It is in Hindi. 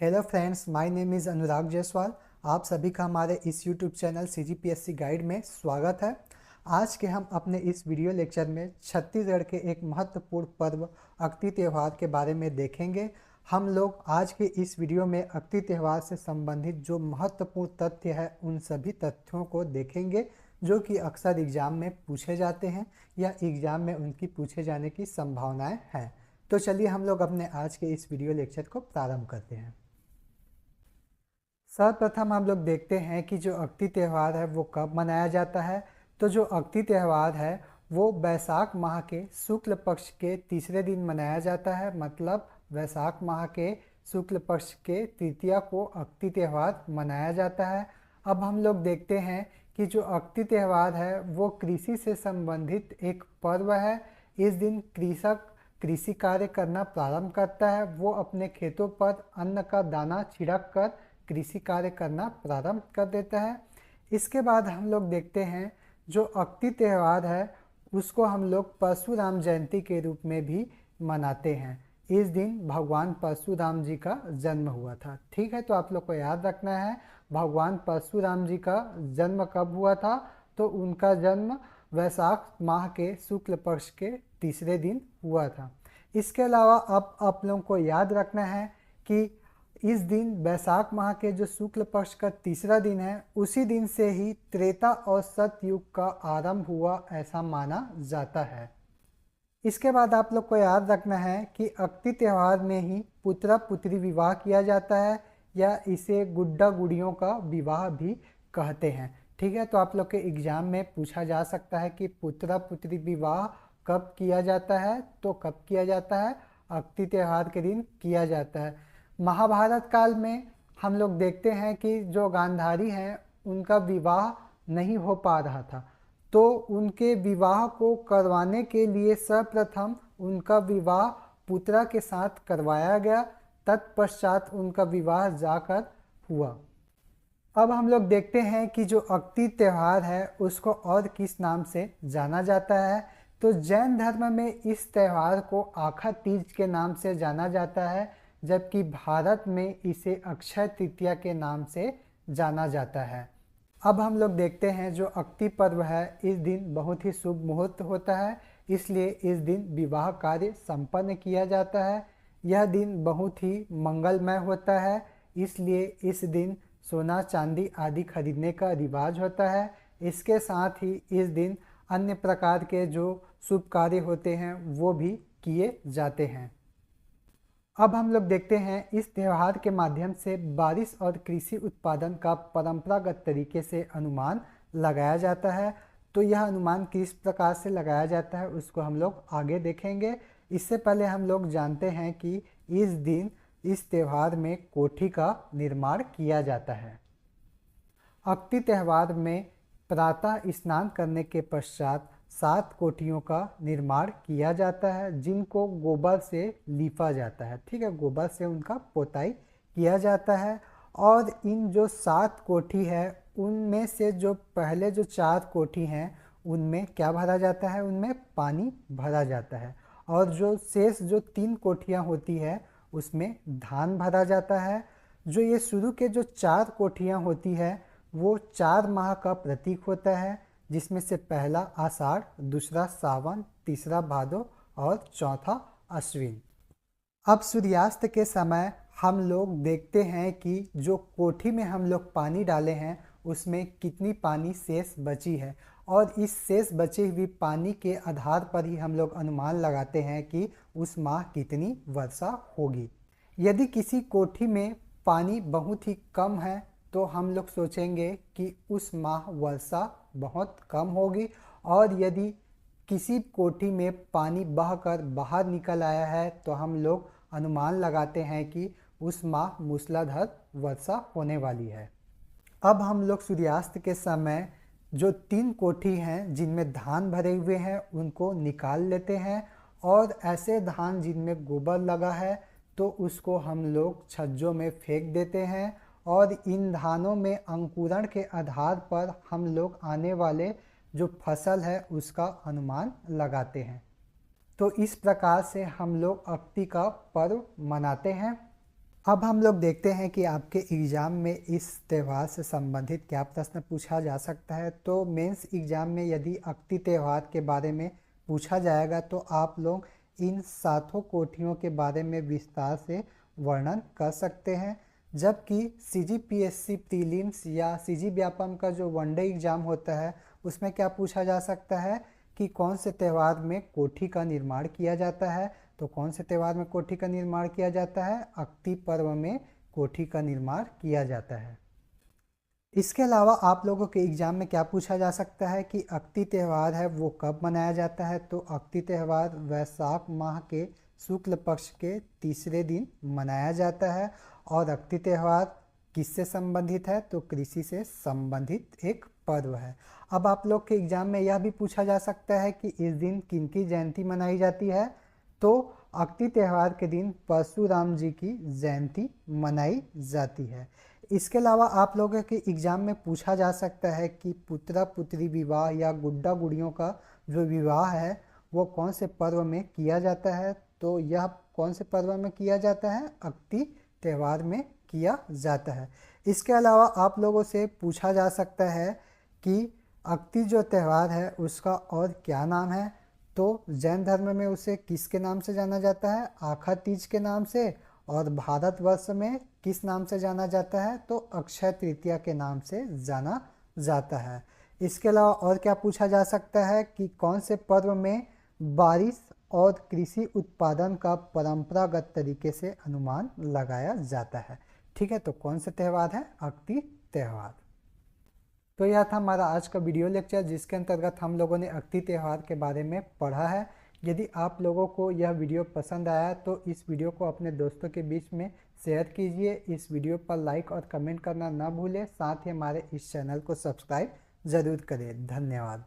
Hello friends, my name is Anurag Jaiswal. आप सभी का हमारे इस यूट्यूब चैनल सीजीपीएससी गाइड में स्वागत है। आज के हम अपने इस वीडियो लेक्चर में छत्तीसगढ़ के एक महत्वपूर्ण पर्व अक्ति त्यौहार के बारे में देखेंगे। हम लोग आज के इस वीडियो में अक्ति त्यौहार से संबंधित जो महत्वपूर्ण तथ्य है उन सभी तथ्यों को देखेंगे जो कि अक्सर एग्ज़ाम में पूछे जाते हैं या एग्ज़ाम में उनकी पूछे जाने की संभावनाएं हैं। तो चलिए हम लोग अपने आज के इस वीडियो लेक्चर को प्रारंभ करते हैं। सर्वप्रथम हम लोग देखते हैं कि जो अक्ति त्यौहार है वो कब मनाया जाता है। तो जो अक्ति त्यौहार है वो वैशाख माह के शुक्ल पक्ष के तीसरे दिन मनाया जाता है। मतलब वैशाख माह के शुक्ल पक्ष के तृतीया को अक्ति त्यौहार मनाया जाता है। अब हम लोग देखते हैं कि जो अक्ति त्यौहार है वो कृषि से संबंधित एक पर्व है। इस दिन कृषक कृषि कार्य करना प्रारंभ करता है। वो अपने खेतों पर अन्न का दाना छिड़क कर कृषि कार्य करना प्रारंभ कर देता है। इसके बाद हम लोग देखते हैं जो अक्ति त्यौहार है उसको हम लोग परशुराम जयंती के रूप में भी मनाते हैं। इस दिन भगवान परशुराम जी का जन्म हुआ था। ठीक है, तो आप लोग को याद रखना है भगवान परशुराम जी का जन्म कब हुआ था। तो उनका जन्म वैशाख माह के शुक्ल पक्ष के तीसरे दिन हुआ था। इसके अलावा अब आप लोगों को याद रखना है कि इस दिन वैशाख माह के जो शुक्ल पक्ष का तीसरा दिन है उसी दिन से ही त्रेता और सतयुग का आरंभ हुआ ऐसा माना जाता है। इसके बाद आप लोग को याद रखना है कि अक्ति त्यौहार में ही पुत्रा पुत्री विवाह किया जाता है या इसे गुड्डा गुड़ियों का विवाह भी कहते हैं। ठीक है, तो आप लोग के एग्जाम में पूछा जा सकता है कि पुत्रा पुत्री विवाह कब किया जाता है। तो कब किया जाता है? अक्ति त्यौहार के दिन किया जाता है। महाभारत काल में हम लोग देखते हैं कि जो गांधारी हैं उनका विवाह नहीं हो पा रहा था, तो उनके विवाह को करवाने के लिए सर्वप्रथम उनका विवाह पुत्रा के साथ करवाया गया। तत्पश्चात उनका विवाह जाकर हुआ। अब हम लोग देखते हैं कि जो अक्ति त्यौहार है उसको और किस नाम से जाना जाता है। तो जैन धर्म में इस त्यौहार को आखा तीज के नाम से जाना जाता है, जबकि भारत में इसे अक्षय तृतीया के नाम से जाना जाता है। अब हम लोग देखते हैं जो अक्ति पर्व है इस दिन बहुत ही शुभ मुहूर्त होता है, इसलिए इस दिन विवाह कार्य संपन्न किया जाता है। यह दिन बहुत ही मंगलमय होता है, इसलिए इस दिन सोना चांदी आदि खरीदने का रिवाज होता है। इसके साथ ही इस दिन अन्य प्रकार के जो शुभ कार्य होते हैं वो भी किए जाते हैं। अब हम लोग देखते हैं इस त्यौहार के माध्यम से बारिश और कृषि उत्पादन का परंपरागत तरीके से अनुमान लगाया जाता है। तो यह अनुमान किस प्रकार से लगाया जाता है उसको हम लोग आगे देखेंगे। इससे पहले हम लोग जानते हैं कि इस दिन इस त्यौहार में कोठी का निर्माण किया जाता है। अक्ति त्यौहार में प्रातः स्नान करने के पश्चात 7 कोठियों का निर्माण किया जाता है जिनको गोबर से लीपा जाता है। ठीक है, गोबर से उनका पोताई किया जाता है। और इन जो 7 कोठी है उनमें से जो पहले जो 4 कोठी हैं उनमें क्या भरा जाता है? उनमें पानी भरा जाता है। और जो शेष जो 3 कोठियाँ होती है उसमें धान भरा जाता है। जो ये शुरू के जो 4 कोठियाँ होती है वो 4 माह का प्रतीक होता है, जिसमें से पहला आषाढ़, दूसरा सावन, तीसरा भादो और चौथा अश्विन। अब सूर्यास्त के समय हम लोग देखते हैं कि जो कोठी में हम लोग पानी डाले हैं उसमें कितनी पानी शेष बची है, और इस शेष बची हुई पानी के आधार पर ही हम लोग अनुमान लगाते हैं कि उस माह कितनी वर्षा होगी। यदि किसी कोठी में पानी बहुत ही कम है तो हम लोग सोचेंगे कि उस माह वर्षा बहुत कम होगी, और यदि किसी कोठी में पानी बहकर बाहर निकल आया है तो हम लोग अनुमान लगाते हैं कि उस माह मूसलाधार वर्षा होने वाली है। अब हम लोग सूर्यास्त के समय जो 3 कोठी हैं जिनमें धान भरे हुए हैं उनको निकाल लेते हैं, और ऐसे धान जिनमें गोबर लगा है तो उसको हम लोग छज्जों में फेंक देते हैं। और इन धानों में अंकुरण के आधार पर हम लोग आने वाले जो फसल है उसका अनुमान लगाते हैं। तो इस प्रकार से हम लोग अक्ति का पर्व मनाते हैं। अब हम लोग देखते हैं कि आपके एग्ज़ाम में इस त्यौहार से संबंधित क्या प्रश्न पूछा जा सकता है। तो मेंस एग्ज़ाम में यदि अक्ति त्यौहार के बारे में पूछा जाएगा तो आप लोग इन सातों कोठियों के बारे में विस्तार से वर्णन कर सकते हैं। जबकि CGPSC प्रीलिम्स या CG व्यापम का जो वनडे एग्ज़ाम होता है उसमें क्या पूछा जा सकता है कि कौन से त्यौहार में कोठी का निर्माण किया जाता है। तो कौन से त्यौहार में कोठी का निर्माण किया जाता है? अक्ति पर्व में कोठी का निर्माण किया जाता है। इसके अलावा आप लोगों के एग्जाम में क्या पूछा जा सकता है कि अक्ति त्यौहार है वो कब मनाया जाता है। तो अक्ति त्यौहार वैशाख माह के शुक्ल पक्ष के तीसरे दिन मनाया जाता है। और अक्ति त्यौहार किससे संबंधित है? तो कृषि से संबंधित एक पर्व है। अब आप लोग के एग्जाम में यह भी पूछा जा सकता है कि इस दिन किनकी जयंती मनाई जाती है। तो अक्ति त्यौहार के दिन परशुराम जी की जयंती मनाई जाती है। इसके अलावा आप लोगों के एग्ज़ाम में पूछा जा सकता है कि पुत्रा पुत्री विवाह या गुड्डा गुड़ियों का जो विवाह है वो कौन से पर्व में किया जाता है। तो यह कौन से पर्व में किया जाता है? अक्ति त्यौहार में किया जाता है। इसके अलावा आप लोगों से पूछा जा सकता है कि अक्ति जो त्यौहार है उसका और क्या नाम है। तो जैन धर्म में उसे किसके नाम से जाना जाता है? आखा तीज के नाम से। और भारतवर्ष में किस नाम से जाना जाता है? तो अक्षय तृतीया के नाम से जाना जाता है। इसके अलावा और क्या पूछा जा सकता है कि कौन से पर्व में बारिश और कृषि उत्पादन का परंपरागत तरीके से अनुमान लगाया जाता है। ठीक है, तो कौन से त्यौहार है? अक्ति त्यौहार। तो यह था हमारा आज का वीडियो लेक्चर जिसके अंतर्गत हम लोगों ने अक्ति त्यौहार के बारे में पढ़ा है। यदि आप लोगों को यह वीडियो पसंद आया तो इस वीडियो को अपने दोस्तों के बीच में शेयर कीजिए। इस वीडियो पर लाइक और कमेंट करना ना भूलें। साथ ही हमारे इस चैनल को सब्सक्राइब ज़रूर करें। धन्यवाद।